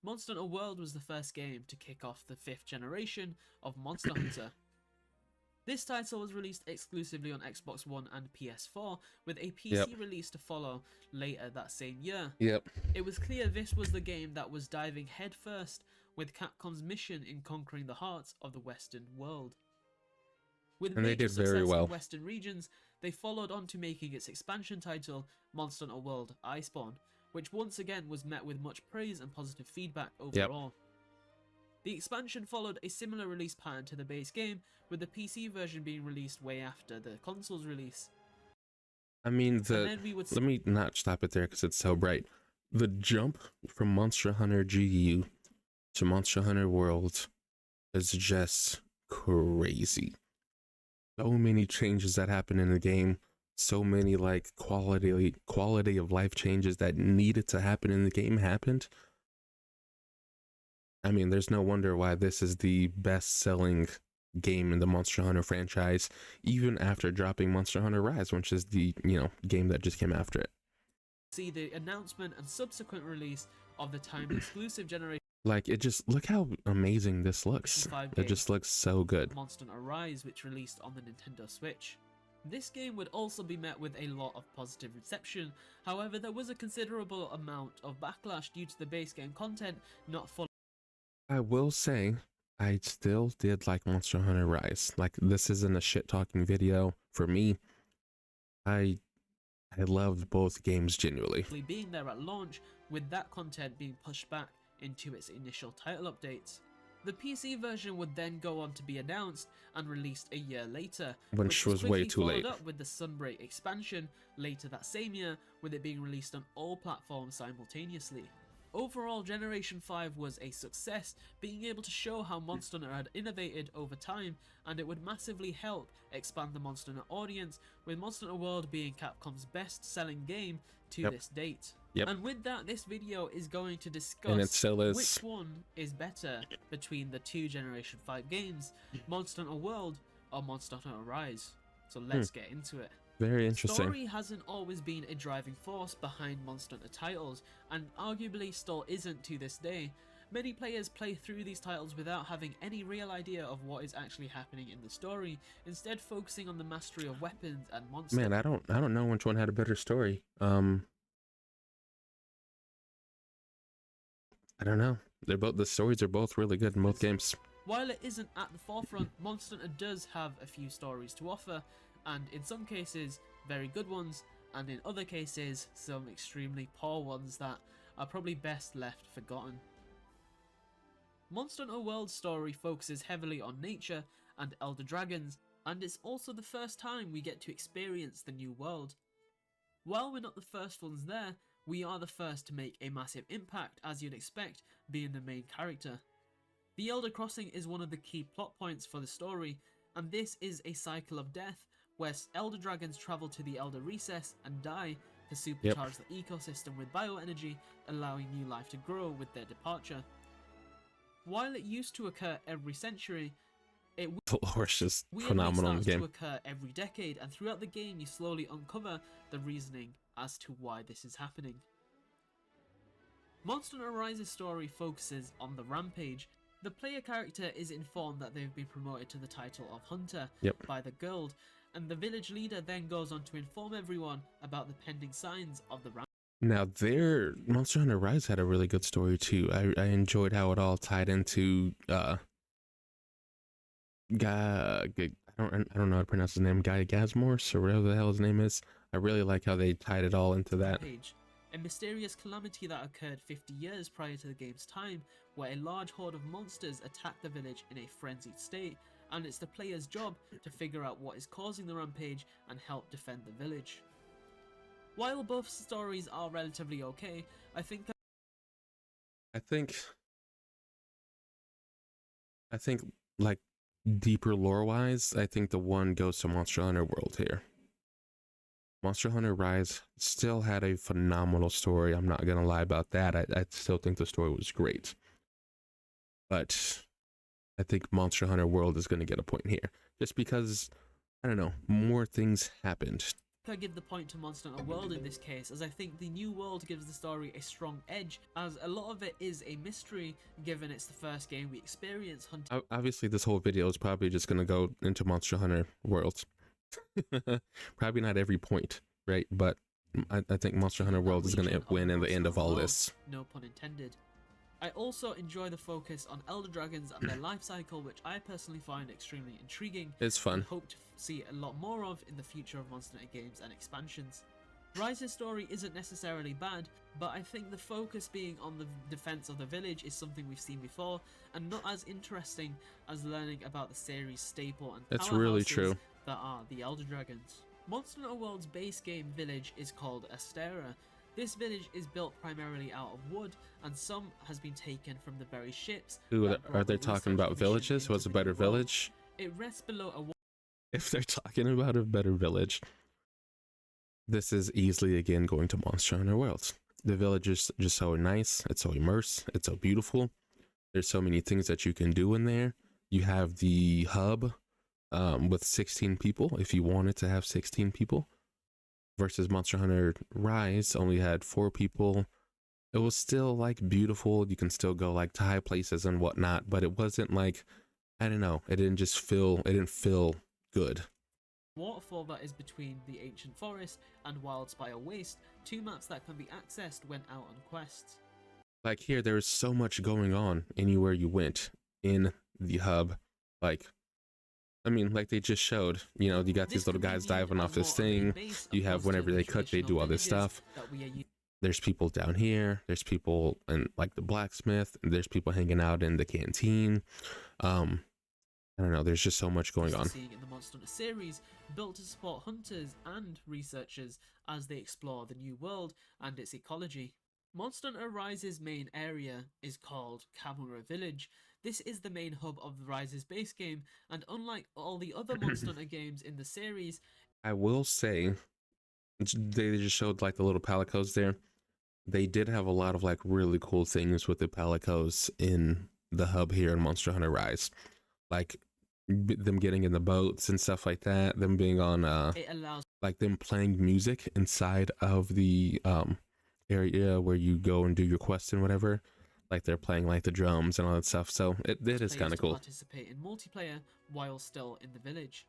Monster Hunter World was the first game to kick off the 5th generation of Monster Hunter. This title was released exclusively on Xbox One and PS4, with a PC release to follow later that same year. It was clear this was the game that was diving headfirst with Capcom's mission in conquering the hearts of the Western world. With and they did very well in Western regions, they followed on to making its expansion title, Monster Hunter World Iceborne, which once again was met with much praise and positive feedback overall. The expansion followed a similar release pattern to the base game, with the PC version being released way after the console's release. I mean, let me not stop it there because it's so bright. The jump from Monster Hunter GU to Monster Hunter World is just crazy. So many changes that happen in the game, so many like quality of life changes that needed to happen in the game happened. I mean, there's no wonder why this is the best-selling game in the Monster Hunter franchise, even after dropping Monster Hunter Rise, which is the, game that just came after it. See the announcement and subsequent release of the time exclusive generation. Like, look how amazing this looks. It just looks so good. Monster Hunter Rise, which released on the Nintendo Switch. This game would also be met with a lot of positive reception. However, there was a considerable amount of backlash due to the base game content not following. I will say, I still did like Monster Hunter Rise. Like, this isn't a shit-talking video for me. I loved both games genuinely. Being there at launch, with that content being pushed back into its initial title updates. The PC version would then go on to be announced and released a year later, which was way too late. Up with the Sunbreak expansion later that same year, with it being released on all platforms simultaneously. Overall, Generation 5 was a success, being able to show how Monster Hunter had innovated over time, and it would massively help expand the Monster Hunter audience, with Monster Hunter World being Capcom's best-selling game to this date. And with that, this video is going to discuss and it still is. Which one is better between the two Generation 5 games, Monster Hunter World or Monster Hunter Rise. So let's get into it. Very interesting. Story hasn't always been a driving force behind Monster Hunter titles, and arguably still isn't to this day. Many players play through these titles without having any real idea of what is actually happening in the story, instead focusing on the mastery of weapons and monsters. Man, I don't know which one had a better story. I don't know. The stories are both really good in both games. While it isn't at the forefront, Monster Hunter does have a few stories to offer, and in some cases, very good ones, and in other cases, some extremely poor ones that are probably best left forgotten. Monster Hunter World's story focuses heavily on nature and elder dragons, and it's also the first time we get to experience the new world. While we're not the first ones there, we are the first to make a massive impact, as you'd expect, being the main character. The Elder Crossing is one of the key plot points for the story, and this is a cycle of death, where elder dragons travel to the Elder Recess and die to supercharge the ecosystem with bioenergy, allowing new life to grow with their departure. While it used to occur every century, the lore is just phenomenal in the game. To occur every decade, and throughout the game you slowly uncover the reasoning as to why this is happening. Monster Hunter Rise's story focuses on the Rampage. The player character is informed that they've been promoted to the title of Hunter by the Guild, and the village leader then goes on to inform everyone about the pending signs of the Rampage. Now, Monster Hunter Rise had a really good story too. I enjoyed how it all tied into I don't know how to pronounce his name, Guy Gasmorse or whatever the hell his name is. I really like how they tied it all into that. A mysterious calamity that occurred 50 years prior to the game's time, where a large horde of monsters attack the village in a frenzied state, and it's the player's job to figure out what is causing the rampage and help defend the village. While both stories are relatively okay, I think like deeper lore wise, I think the one goes to Monster Hunter World here. Monster Hunter Rise still had a phenomenal story. I'm not gonna lie about that. I still think the story was great, but I think Monster Hunter World is gonna get a point here, just because I don't know, more things happened. I give the point to Monster Hunter World in this case, as I think the new world gives the story a strong edge, as a lot of it is a mystery, given it's the first game we experience hunting. Obviously, this whole video is probably just going to go into Monster Hunter World. Probably not every point, right? But I think Monster Hunter World is going to win in the end of all this. No pun intended. I also enjoy the focus on Elder Dragons and their life cycle, which I personally find extremely intriguing. It's fun. And hope to see a lot more of in the future of Monster Hunter games and expansions. Ryzen's story isn't necessarily bad, but I think the focus being on the defense of the village is something we've seen before, and not as interesting as learning about the series staple and that's really true that are the Elder Dragons. Monster Hunter World's base game village is called Astera. This village is built primarily out of wood, and some has been taken from the very ships. Ooh, are they talking about villages? What's a better village? It rests below a... If they're talking about a better village, this is easily again going to Monster Hunter World. The village is just so nice, it's so immersed, it's so beautiful. There's so many things that you can do in there. You have the hub with 16 people, if you wanted to have 16 people. Versus Monster Hunter Rise only had 4 people. It was still like beautiful. You can still go like to high places and whatnot, but it wasn't like, I don't know, it didn't feel good. Waterfall that is between the Ancient Forest and Wildspire Waste, 2 maps that can be accessed when out on quests. Like here, there is so much going on anywhere you went in the hub. Like, I mean, like they just showed, you know, you got these little guys diving off this thing. You have whenever they cook, they do all this stuff. There's people down here. There's people in like the blacksmith. And there's people hanging out in the canteen. I don't know. There's just so much going on. Seeing in the Monster Hunter series, built to support hunters and researchers as they explore the new world and its ecology. Monster Hunter Rise's main area is called Kamura Village. This is the main hub of the Rise's base game, and unlike all the other Monster Hunter games in the series, I will say, they just showed like the little palicos there. They did have a lot of like really cool things with the palicos in the hub here in Monster Hunter Rise, like them getting in the boats and stuff like that. Them being on, it allows like them playing music inside of the area where you go and do your quests and whatever. Like they're playing like the drums and all that stuff, so it is kind of cool. Participate in multiplayer while still in the village.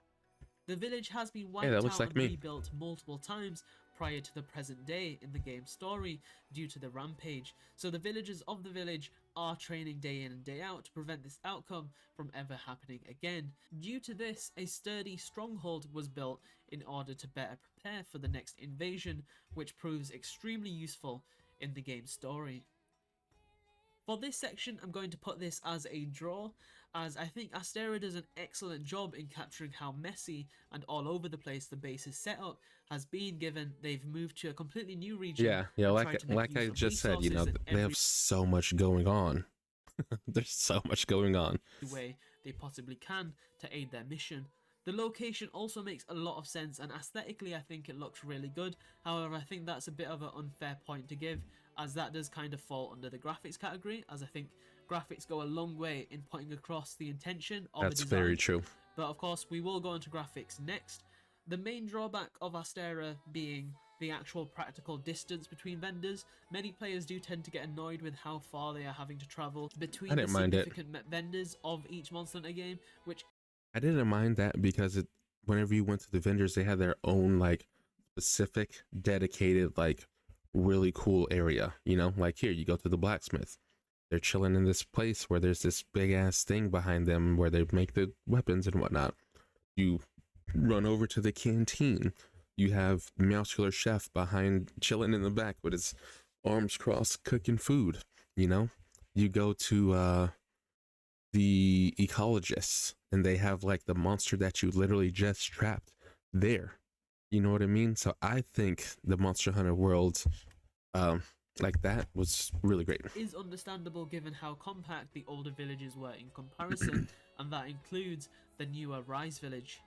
The village has been wiped that looks out like and me. rebuilt multiple times prior to the present day in the game's story due to the rampage. So the villagers of the village are training day in and day out to prevent this outcome from ever happening again. Due to this, a sturdy stronghold was built in order to better prepare for the next invasion, which proves extremely useful in the game's story. For this section, I'm going to put this as a draw, as I think Astera does an excellent job in capturing how messy and all over the place the base's setup has been, given they've moved to a completely new region. Yeah, like I just said, you know, they have so much going on. There's so much going on. The way they possibly can to aid their mission. The location also makes a lot of sense, and aesthetically I think it looks really good. However, I think that's a bit of an unfair point to give, as that does kind of fall under the graphics category, as I think graphics go a long way in putting across the intention of That's a design. very true. But of course, we will go into graphics next. The main drawback of Astera being the actual practical distance between vendors. Many players do tend to get annoyed with how far they are having to travel between the significant vendors of each Monster Hunter game, which I didn't mind that because whenever you went to the vendors, they had their own like specific, dedicated, like really cool area. You know, like here you go to the blacksmith. They're chilling in this place where there's this big ass thing behind them where they make the weapons and whatnot. You run over to the canteen. You have Muscular Chef behind, chilling in the back with his arms crossed, cooking food. You know, you go to the ecologists, and they have like the monster that you literally just trapped there. You know what I mean? So I think the Monster Hunter World, like that was really great. Is understandable given how compact the older villages were in comparison, and that includes the newer Rise village.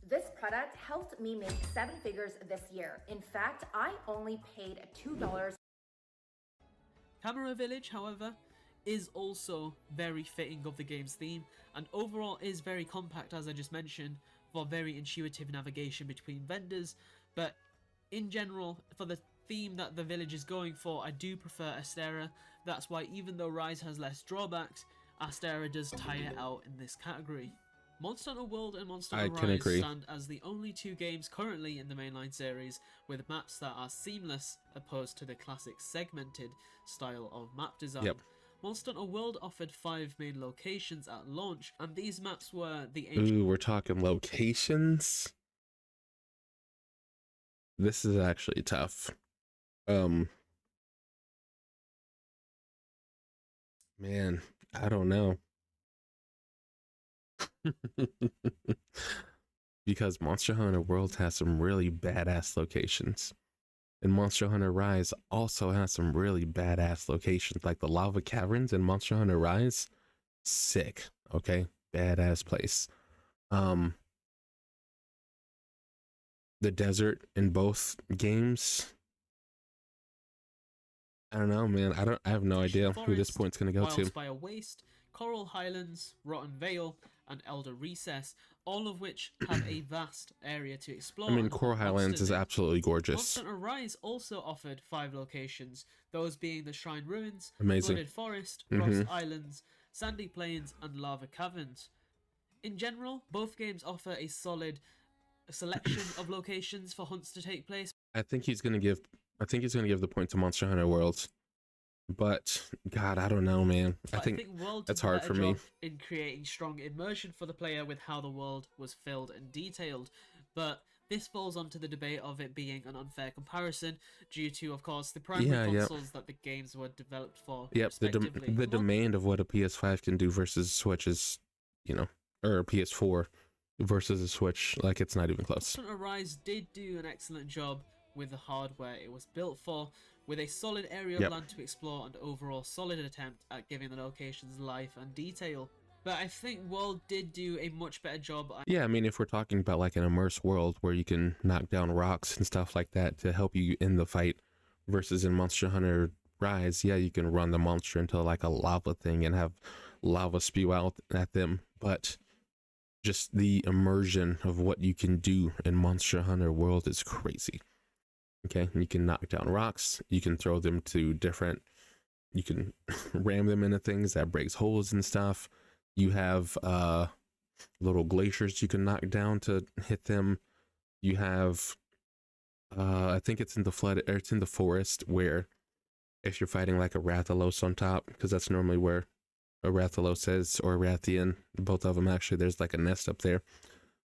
This product helped me make 7 figures this year. In fact, I only paid $2. Kamura Village, however, is also very fitting of the game's theme, and overall is very compact, as I just mentioned, for very intuitive navigation between vendors, but in general, for the theme that the village is going for, I do prefer Astera. That's why even though Rise has less drawbacks, Astera does tie it out in this category. Monster Hunter World and Monster Hunter Rise stand as the only two games currently in the mainline series with maps that are seamless opposed to the classic segmented style of map design. Yep. Monster Hunter World offered 5 main locations at launch, and these maps were the Ooh, we're talking locations. This is actually tough. Man, I don't know. Because Monster Hunter World has some really badass locations. And Monster Hunter Rise also has some really badass locations, like the lava caverns in Monster Hunter Rise. Sick, okay? Badass place. The desert in both games. I don't know, man. I have no idea who this point's gonna go to. Wildspire Waste, Coral Highlands, Rotten Vale, and Elder Recess, all of which have a vast area to explore. I mean, Coral Highlands is absolutely gorgeous. Monster Hunter Rise also offered 5 locations, those being the Shrine Ruins, amazing, Flooded Forest, Frost Islands, Sandy Plains, and Lava Caverns. In general, both games offer a solid selection of locations for hunts to take place. I think he's gonna give the point to Monster Hunter World. But God, I don't know, man. I think World that's hard for me in creating strong immersion for the player with how the world was filled and detailed. But this falls onto the debate of it being an unfair comparison due to, of course, the primary consoles that the games were developed for. Yep, the demand of what a PS5 can do versus Switch is, you know, or a PS4 versus a Switch, like it's not even close. Monster Hunter Rise did do an excellent job with the hardware it was built for, with a solid area of land to explore and overall solid attempt at giving the locations life and detail. But I think World did do a much better job. Yeah, I mean, if we're talking about like an immersed world where you can knock down rocks and stuff like that to help you in the fight, versus in Monster Hunter Rise, yeah, you can run the monster into like a lava thing and have lava spew out at them. But just the immersion of what you can do in Monster Hunter World is crazy. Okay, you can knock down rocks, you can throw them to different, you can ram them into things that breaks holes and stuff. You have little glaciers you can knock down to hit them. You have I think it's in the flood, or it's in the forest, where if you're fighting like a Rathalos on top, because that's normally where a Rathalos is, or a Rathian, both of them actually, there's like a nest up there.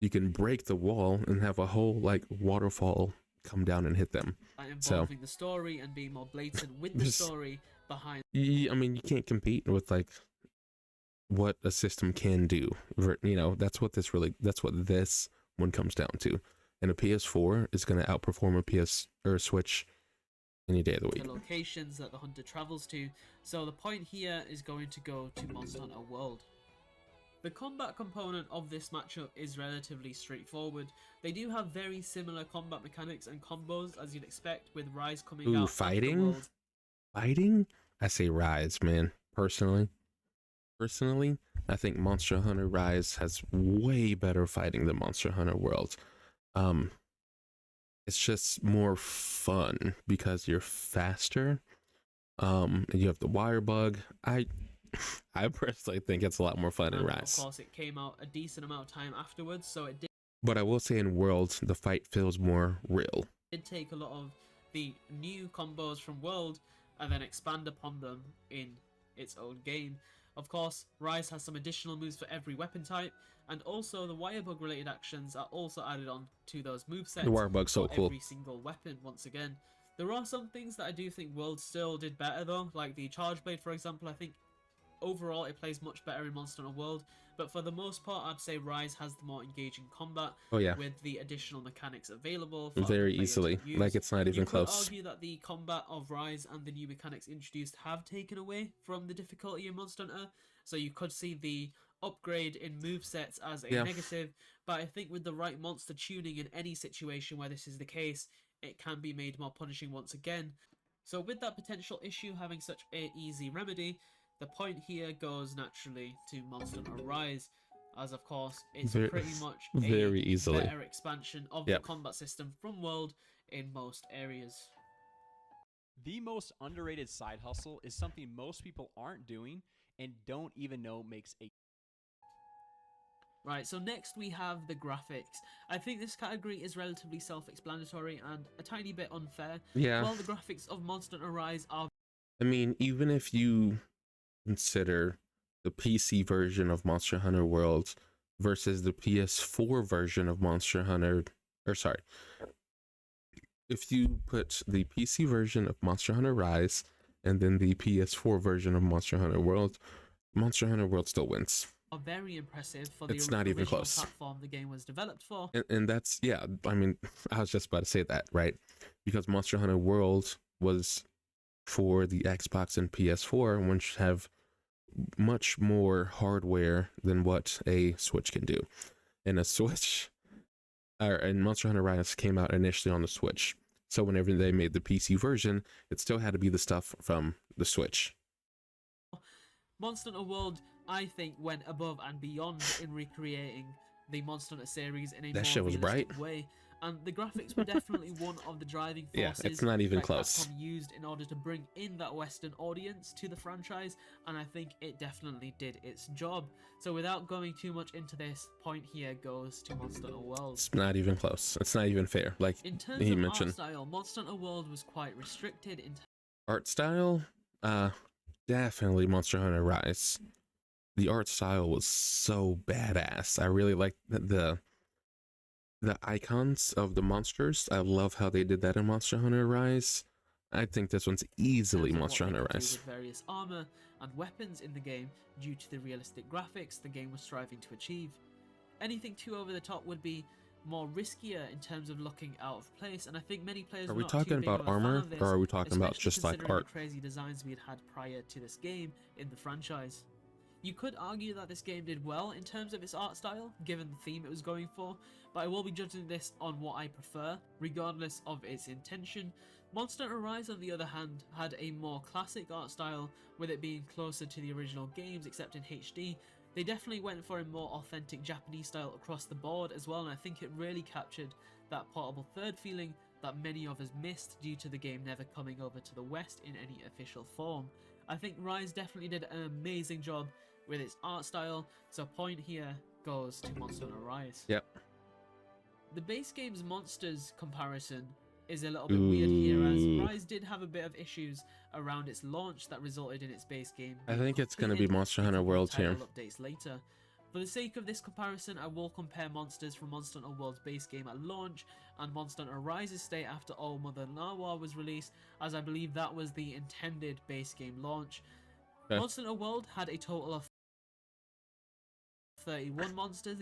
You can break the wall and have a whole like waterfall come down and hit them. Involving the story and being more blatant with the story behind. I mean, you can't compete with like what a system can do. You know, that's what this one comes down to. And a PS4 is going to outperform a PS or a Switch any day of the week. The locations that the hunter travels to. So the point here is going to go to Monster Hunter World. The combat component of this matchup is relatively straightforward. They do have very similar combat mechanics and combos as you'd expect, with Rise coming out. Fighting? I say Rise, man. Personally, I think Monster Hunter Rise has way better fighting than Monster Hunter World. It's just more fun because you're faster. And you have the wire bug. I personally think it's a lot more fun in Rise. Of course, it came out a decent amount of time afterwards, so it did. But I will say in World, the fight feels more real. It did take a lot of the new combos from World and then expand upon them in its own game. Of course, Rise has some additional moves for every weapon type, and also the wire bug related actions are also added on to those movesets. The wire bug's so cool. Every single weapon, once again. There are some things that I do think World still did better though, like the Charge Blade, for example. I think overall it plays much better in Monster Hunter World, but for the most part I'd say Rise has the more engaging combat with the additional mechanics available for very easily. Like, it's not even close. You could argue that the combat of Rise and the new mechanics introduced have taken away from the difficulty in Monster Hunter, so you could see the upgrade in movesets as a negative, but I think with the right monster tuning in any situation where this is the case, it can be made more punishing once again. So with that potential issue having such an easy remedy, the point here goes naturally to Monster Hunter Rise. as of course it's Very, pretty much very easily better expansion of the combat system from World in most areas. The most underrated side hustle is something most people aren't doing and don't even know makes a... Right, so next we have the graphics. I think this category is relatively self-explanatory and a tiny bit unfair. Yeah. While the graphics of Monster Hunter Rise are... I mean, even if you consider the PC version of Monster Hunter World versus the PS4 version of Monster Hunter, or sorry, if you put the PC version of Monster Hunter Rise and then the PS4 version of Monster Hunter World still wins. Are very impressive for the it's not even close platform the game was developed for. And that's, yeah, I mean, I was just about to say that, right? Because Monster Hunter World was for the Xbox and PS4, which have much more hardware than what a Switch can do. And Monster Hunter Rise came out initially on the Switch. So whenever they made the PC version, it still had to be the stuff from the Switch. Monster Hunter World, I think, went above and beyond in recreating the Monster Hunter series in a more realistic way. And the graphics were definitely one of the driving forces. Yeah, it's not even close. Capcom used in order to bring in that Western audience to the franchise, and I think it definitely did its job. So without going too much into this, point here goes to Monster Hunter World. It's not even close. It's not even fair. Like in terms he of mentioned, art style, Monster Hunter World was quite restricted in art style. Definitely Monster Hunter Rise. The art style was so badass. I really like the icons of the monsters. I love how they did that in Monster Hunter Rise. I think this one's easily Monster Hunter Rise. With various armor and weapons in the game due to the realistic graphics the game was striving to achieve. Anything too over the top would be more riskier in terms of looking out of place, and I think many players are we talking about armor, or are we talking about just like art? The crazy designs we had prior to this game in the franchise. You could argue that this game did well in terms of its art style, given the theme it was going for, but I will be judging this on what I prefer, regardless of its intention. Monster Hunter Rise, on the other hand, had a more classic art style, with it being closer to the original games, except in HD. They definitely went for a more authentic Japanese style across the board as well, and I think it really captured that portable third feeling that many of us missed due to the game never coming over to the West in any official form. I think Rise definitely did an amazing job with its art style, so point here goes to Monster Hunter Rise. Yep. The base game's monsters comparison is a little bit weird here, as Rise did have a bit of issues around its launch that resulted in its base game. I think it's going to be Monster Hunter World here. Updates later. For the sake of this comparison, I will compare monsters from Monster Hunter World's base game at launch and Monster Hunter Rise's state after All Mother Nawar was released, as I believe that was the intended base game launch. Okay. Monster Hunter World had a total of 31 monsters.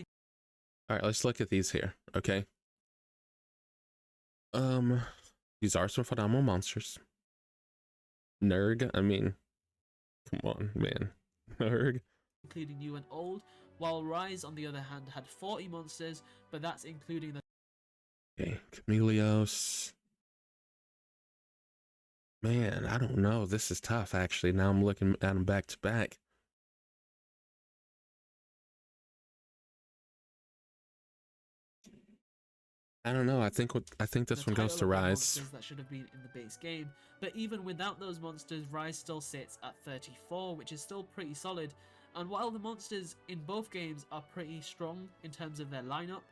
Alright, let's look at these here, okay? These are some phenomenal monsters. Nerg, I mean, come on, man. Nerg. Including new and old, while Rise, on the other hand, had 40 monsters, but that's including the... Okay, Chameleos. Man, I don't know. This is tough, actually. Now I'm looking at them back to back. I don't know. I think this one goes to Rise. That should have been in the base game, but even without those monsters, Rise still sits at 34, which is still pretty solid. And while the monsters in both games are pretty strong in terms of their lineup,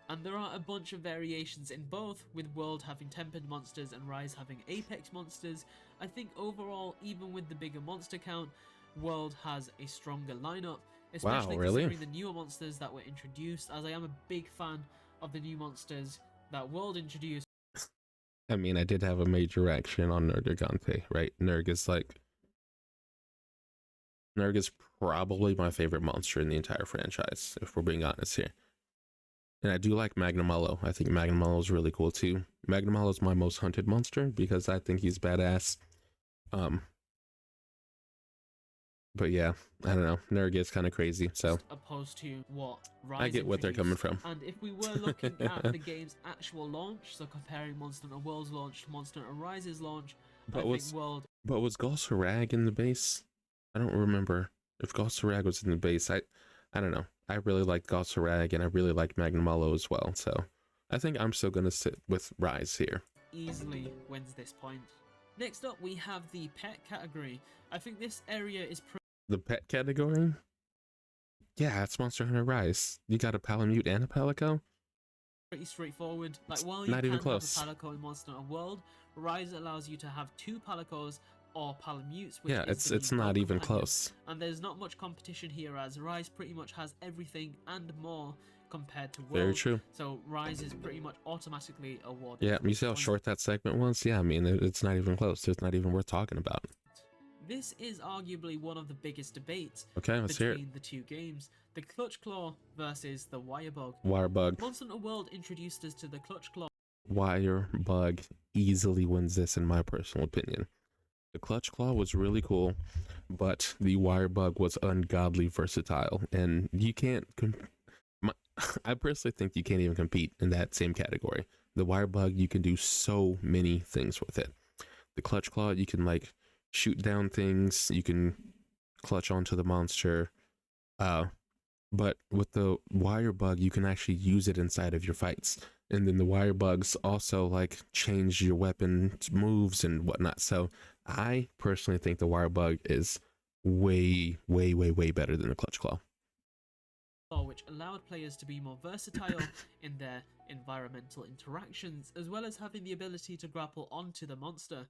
and there are a bunch of variations in both, with World having tempered monsters and Rise having apex monsters, I think overall, even with the bigger monster count, World has a stronger lineup, especially considering the newer monsters that were introduced, as I am a big fan of the new monsters that World introduced. I mean, I did have a major reaction on Nergigante, right? Nerg is probably my favorite monster in the entire franchise, if we're being honest here. And I do like Magnamalo. I think Magnamalo is really cool too. Magnamalo is my most hunted monster because I think he's badass. But yeah, I don't know. Nerg is kind of crazy, so opposed to what Ryzen I get what they're coming from. And if we were looking at the game's actual launch, so comparing Monster Hunter World's launch to Monster Hunter Rise's launch, but was Gul'Sarag in the base? I don't remember if Gul'Sarag was in the base. I don't know. I really like Gossarag and I really like Magnamalo as well. So I think I'm still going to sit with Rise here. Easily wins this point. Next up, we have the pet category. I think this area is the pet category? Yeah, it's Monster Hunter Rise. You got a Palamute and a Palico? Pretty straightforward. Like, while Not you even can close. have a Palico in Monster Hunter World, Rise allows you to have 2 Palicos or Palamutes, which yeah, is it's not even companion. close. And there's not much competition here, as Rise pretty much has everything and more compared to World. Very true. So Rise is pretty much automatically awarded. Yeah, you see how short that segment was? Yeah, I mean, it's not even close. It's not even worth talking about. This is arguably one of the biggest debates between the two games. The Clutch Claw versus the Wirebug. Wirebug. Monster Hunter World introduced us to the Clutch Claw. Wirebug easily wins this in my personal opinion. The Clutch Claw was really cool, but the Wirebug was ungodly versatile, and you can't... I personally think you can't even compete in that same category. The Wirebug, you can do so many things with it. The Clutch Claw, you can like shoot down things, you can clutch onto the monster, but with the Wirebug, you can actually use it inside of your fights. And then the Wirebugs also like change your weapon moves and whatnot. So I personally think the Wirebug is way better than the Clutch Claw, which allowed players to be more versatile in their environmental interactions, as well as having the ability to grapple onto the monster.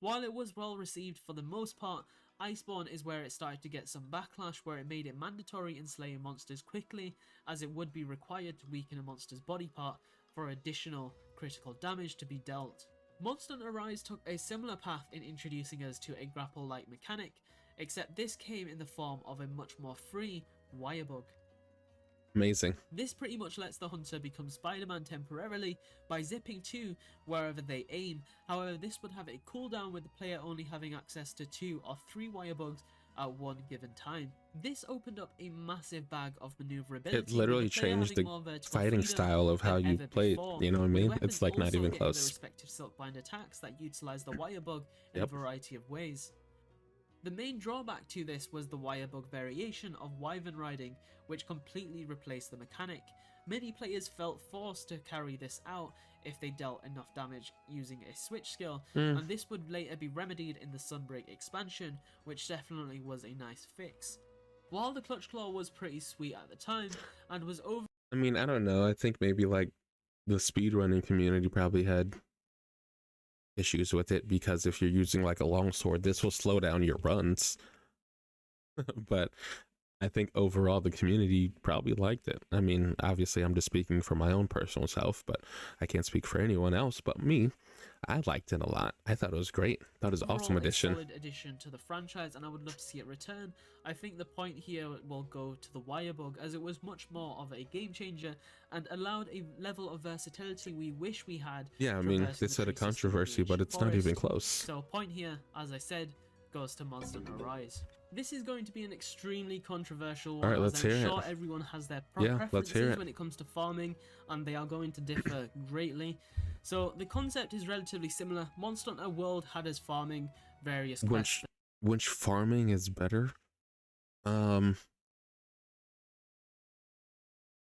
While it was well received for the most part, Iceborne is where it started to get some backlash, where it made it mandatory in slaying monsters quickly, as it would be required to weaken a monster's body part for additional critical damage to be dealt. Monster Hunter Rise took a similar path in introducing us to a grapple-like mechanic, except this came in the form of a much more free Wirebug. Amazing. This pretty much lets the hunter become Spider-Man temporarily by zipping to wherever they aim. However, this would have a cooldown with the player only having access to 2 or 3 Wirebugs at one given time. This opened up a massive bag of maneuverability. It literally changed the fighting style of how you played, you know what I mean? It's like not even close. The respective Silkbind attacks that utilize the Wirebug in a variety of ways. The main drawback to this was the Wirebug variation of Wyvern riding, which completely replaced the mechanic. Many players felt forced to carry this out if they dealt enough damage using a switch skill, and this would later be remedied in the Sunbreak expansion, which definitely was a nice fix. While the Clutch Claw was pretty sweet at the time, and was over... I mean, I don't know, I think maybe like the speedrunning community probably had issues with it, because if you're using like a longsword, this will slow down your runs. But I think overall the community probably liked it. I mean, obviously I'm just speaking for my own personal self, but I can't speak for anyone else but me. I liked it a lot. I thought it was great. Thought it was an awesome addition. Solid addition to the franchise, and I would love to see it return. I think the point here will go to the Wirebug, as it was much more of a game changer and allowed a level of versatility we wish we had. Yeah, I mean, it's a controversy, but it's not even close. So point here, as I said, goes to Monster Hunter Rise. This is going to be an extremely controversial one. All right, let's hear it. Everyone has their preferences when it comes to farming, and they are going to differ greatly. So the concept is relatively similar. Monster Hunter World had us farming various quests. Which farming is better?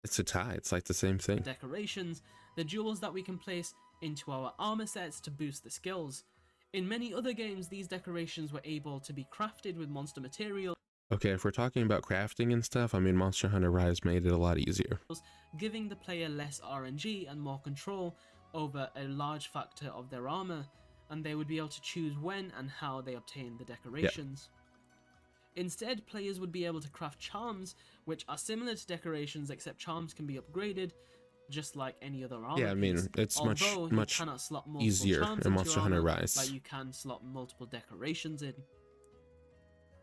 It's a tie. It's like the same thing. Decorations, the jewels that we can place into our armor sets to boost the skills. In many other games, these decorations were able to be crafted with monster material. Okay, if we're talking about crafting and stuff, I mean, Monster Hunter Rise made it a lot easier, giving the player less RNG and more control over a large factor of their armor, and they would be able to choose when and how they obtain the decorations. Instead, players would be able to craft charms, which are similar to decorations, except charms can be upgraded just like any other armor. Yeah, I mean, it's much easier in Monster Hunter Rise. Like you can slot multiple decorations in.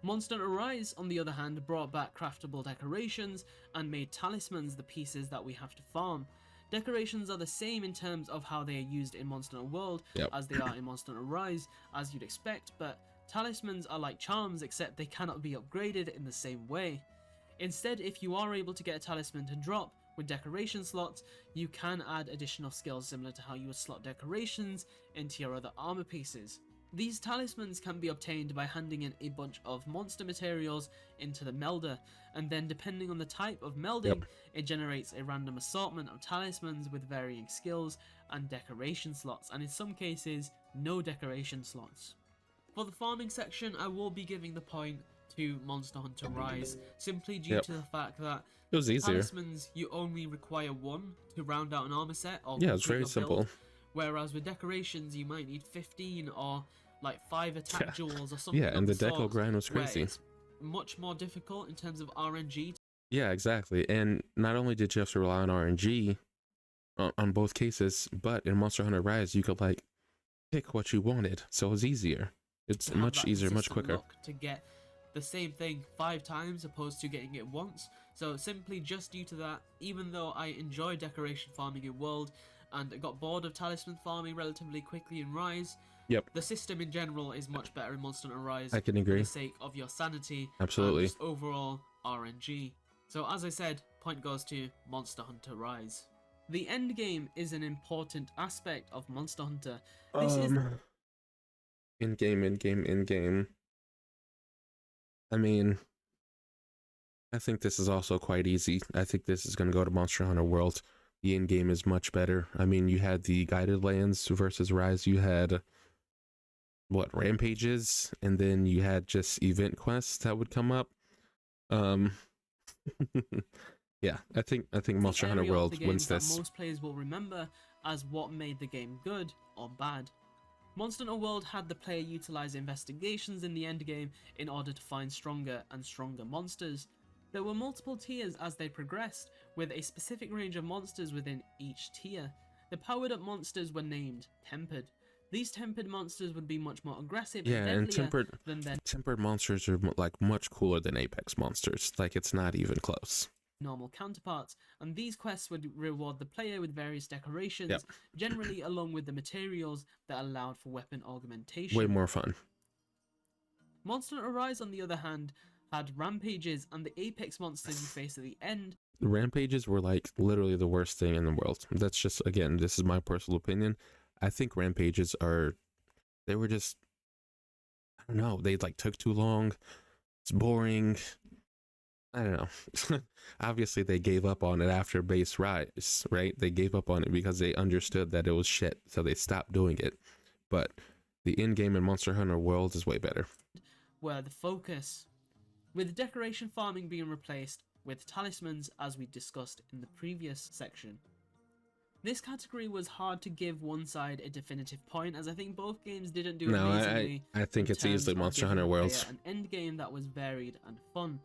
Monster Hunter Rise, on the other hand, brought back craftable decorations and made talismans the pieces that we have to farm. Decorations are the same in terms of how they are used in Monster Hunter World as they are in Monster Hunter Rise, as you'd expect, but talismans are like charms, except they cannot be upgraded in the same way. Instead, if you are able to get a talisman to drop with decoration slots, you can add additional skills similar to how you would slot decorations into your other armor pieces. These talismans can be obtained by handing in a bunch of monster materials into the melder, and then depending on the type of melding, it generates a random assortment of talismans with varying skills and decoration slots, and in some cases, no decoration slots. For the farming section, I will be giving the point to Monster Hunter Rise, simply due to the fact that it was easier. Talismans, you only require one to round out an armor set, or it's very simple. Build, whereas with decorations, you might need 15 or like 5 attack jewels or something. And the deco grind was crazy. It's much more difficult in terms of RNG. Yeah, exactly. And not only did you have to rely on RNG on both cases, but in Monster Hunter Rise, you could like pick what you wanted, so it was easier. It's much easier, much quicker. To get the same thing 5 times opposed to getting it once. So simply just due to that, even though I enjoy decoration farming in World and I got bored of talisman farming relatively quickly in Rise, the system in general is much better in Monster Hunter Rise. I can agree. For the sake of your sanity, absolutely, and just overall RNG. So as I said, point goes to Monster Hunter Rise. The end game is an important aspect of Monster Hunter. This is in game. I mean, I think this is also quite easy. I think this is going to go to Monster Hunter World. The end game is much better. I mean, you had the guided lands versus Rise. You had rampages, and then you had just event quests that would come up. Yeah, I think Monster Hunter World wins this. Most players will remember as what made the game good or bad. Monster Hunter World had the player utilize investigations in the end game in order to find stronger and stronger monsters. There were multiple tiers as they progressed, with a specific range of monsters within each tier. The powered up monsters were named Tempered. These tempered monsters would be much more aggressive and tempered monsters are like much cooler than Apex monsters. Like, it's not even close. Normal counterparts, and these quests would reward the player with various decorations, generally along with the materials that allowed for weapon augmentation. Way more fun. Monster Hunter Rise, on the other hand, had rampages and the apex monsters you face at the end. Rampages were like literally the worst thing in the world. That's just, again, this is my personal opinion. I think rampages they were just, I don't know, they like took too long. It's boring. I don't know. Obviously, they gave up on it after base Rise, right? They gave up on it because they understood that it was shit, so they stopped doing it. But the end game in Monster Hunter World is way better. Where the focus, with decoration farming being replaced with talismans, as we discussed in the previous section. This category was hard to give one side a definitive point, as I think both games didn't do amazingly. I think it's easily Monster Hunter World. An end game that was varied and fun.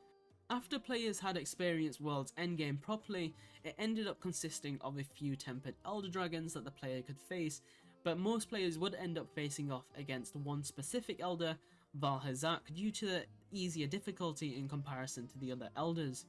After players had experienced World's endgame properly, it ended up consisting of a few tempered Elder Dragons that the player could face, but most players would end up facing off against one specific Elder, Valhazak, due to the easier difficulty in comparison to the other Elders.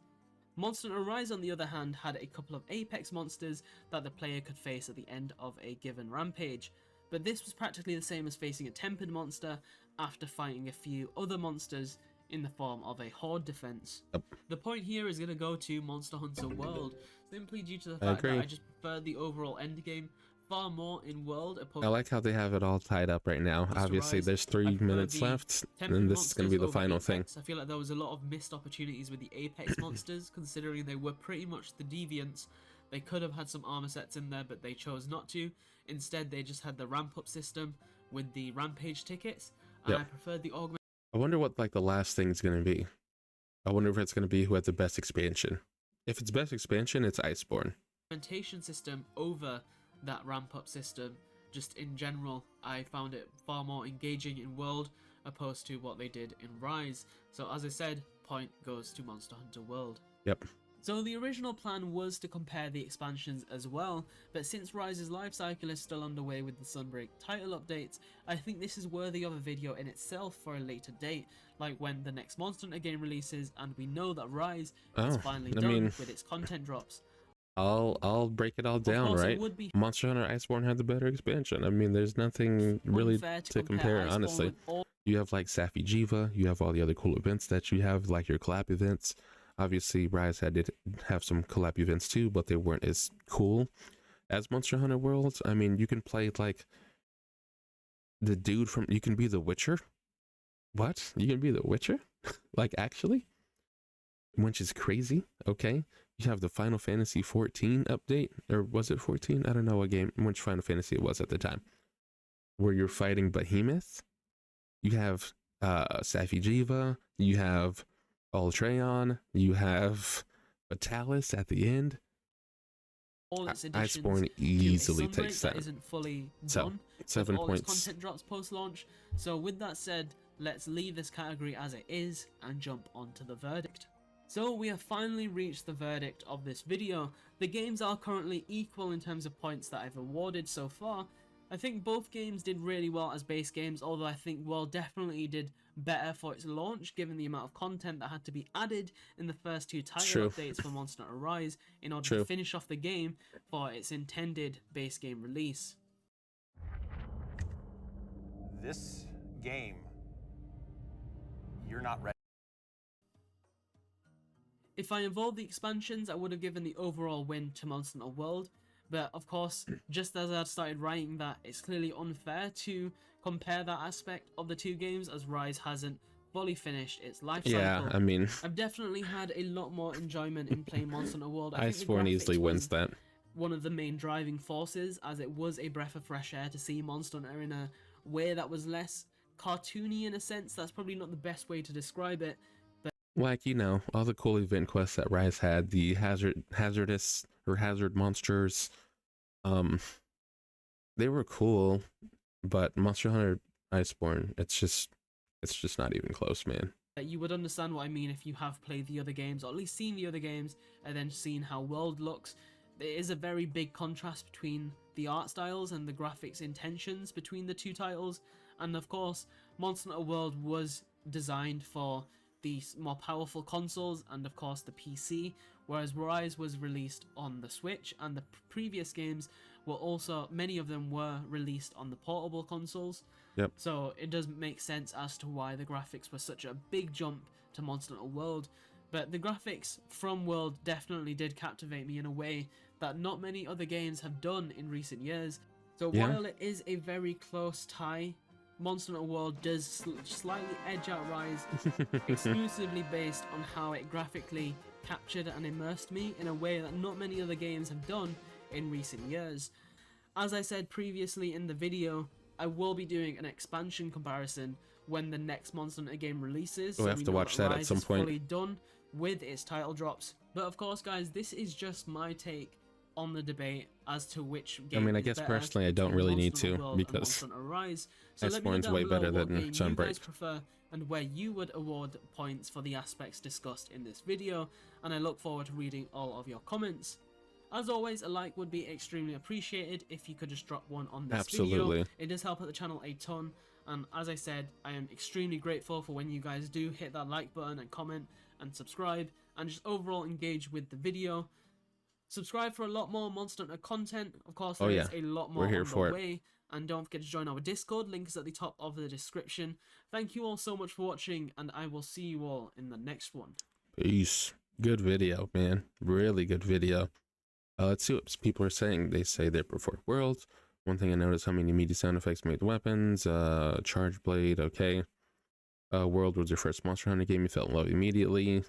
Monster Hunter Rise, on the other hand, had a couple of Apex monsters that the player could face at the end of a given rampage, but this was practically the same as facing a tempered monster after fighting a few other monsters in the form of a horde defense. The point here is going to go to Monster Hunter World, simply due to the fact that I just prefer the overall endgame far more in World. I like how they have it all tied up right now. Obviously, there's 3 minutes left, and this is going to be the final thing. I feel like there was a lot of missed opportunities with the Apex monsters, considering they were pretty much the deviants. They could have had some armor sets in there, but they chose not to. Instead, they just had the ramp up system with the rampage tickets, and I preferred the augment. I wonder what like the last thing's going to be. I wonder if it's going to be who had the best expansion. If it's best expansion, it's Iceborne. Augmentation system over that ramp up system. Just in general, I found it far more engaging in World opposed to what they did in Rise. So as I said, point goes to Monster Hunter World. Yep. So the original plan was to compare the expansions as well, but since Rise's life cycle is still underway with the Sunbreak title updates, I think this is worthy of a video in itself for a later date, like when the next Monster Hunter game releases and we know that Rise is finally done with its content drops. I'll break it all down, right? Monster Hunter Iceborne had the better expansion. I mean, there's nothing really to compare, honestly. You have like Safi Jiva, you have all the other cool events that you have, like your collab events. Obviously, Rise did have some collab events too, but they weren't as cool as Monster Hunter World. I mean, you can play like the dude from, you can be the Witcher. What? You can be the Witcher? Like, actually? Which is crazy. Okay. You have the Final Fantasy 14 update, or was it 14? I don't know what game, which Final Fantasy it was at the time, where you're fighting Behemoth. You have Safi'jiiva, you have Ultreon, you have Vitalis at the end. All its additions Iceborne easily takes that. Isn't fully done. 7 all points. its content drops post-launch. So with that said, let's leave this category as it is and jump onto the verdict. So we have finally reached the verdict of this video. The games are currently equal in terms of points that I've awarded so far. I think both games did really well as base games, although I think World definitely did better for its launch, given the amount of content that had to be added in the first 2 title updates for Monster Hunter Rise in order to finish off the game for its intended base game release. This game, you're not ready. If I involved the expansions, I would have given the overall win to Monster Hunter World. But of course, just as I started writing that, it's clearly unfair to compare that aspect of the 2 games, as Rise hasn't fully finished its life cycle. Yeah, I mean, I've definitely had a lot more enjoyment in playing Monster Hunter World. Iceborne easily wins that. One of the main driving forces, as it was a breath of fresh air to see Monster Hunter in a way that was less cartoony in a sense. That's probably not the best way to describe it. Like, you know, all the cool event quests that Rise had, the hazardous or hazard monsters, they were cool, but Monster Hunter Iceborne, it's just not even close, man. You would understand what I mean if you have played the other games, or at least seen the other games, and then seen how World looks. There is a very big contrast between the art styles and the graphics intentions between the 2 titles, and of course, Monster Hunter World was designed for the more powerful consoles and of course the PC, whereas Rise was released on the Switch, and the previous games were also, many of them were released on the portable consoles. Yep. So it does make sense as to why the graphics were such a big jump to Monster Hunter World. But the graphics from World definitely did captivate me in a way that not many other games have done in recent years. So while it is a very close tie, Monster Hunter World does slightly edge out Rise, exclusively based on how it graphically captured and immersed me in a way that not many other games have done in recent years. As I said previously in the video, I will be doing an expansion comparison when the next Monster Hunter game releases. We'll have to watch that at some point. Fully done with its title drops. But of course, guys, this is just my take on the debate as to which game. I mean, I guess personally I don't really need to, because Iceborne's way better than Sunbreak. You guys prefer and where you would award points for the aspects discussed in this video, and I look forward to reading all of your comments. As always, a like would be extremely appreciated if you could just drop one on this video. It does help out the channel a ton, and as I said, I am extremely grateful for when you guys do hit that like button and comment and subscribe and just overall engage with the video. Subscribe for a lot more Monster Hunter content. Of course, there is a lot more on the way. And don't forget to join our Discord. Link is at the top of the description. Thank you all so much for watching, and I will see you all in the next one. Peace. Good video, man. Really good video. Let's see what people are saying. They say they prefer World. One thing I noticed, how many media sound effects made weapons. Charge Blade, okay. World was your first Monster Hunter game. You fell in love immediately.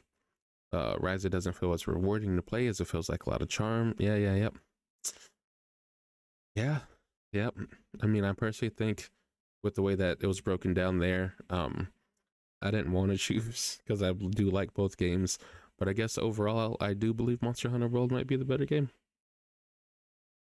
Ryzen doesn't feel as rewarding to play as it feels like a lot of charm. Yep. I mean, I personally think with the way that it was broken down there, I didn't want to choose because I do like both games. But I guess overall, I do believe Monster Hunter World might be the better game.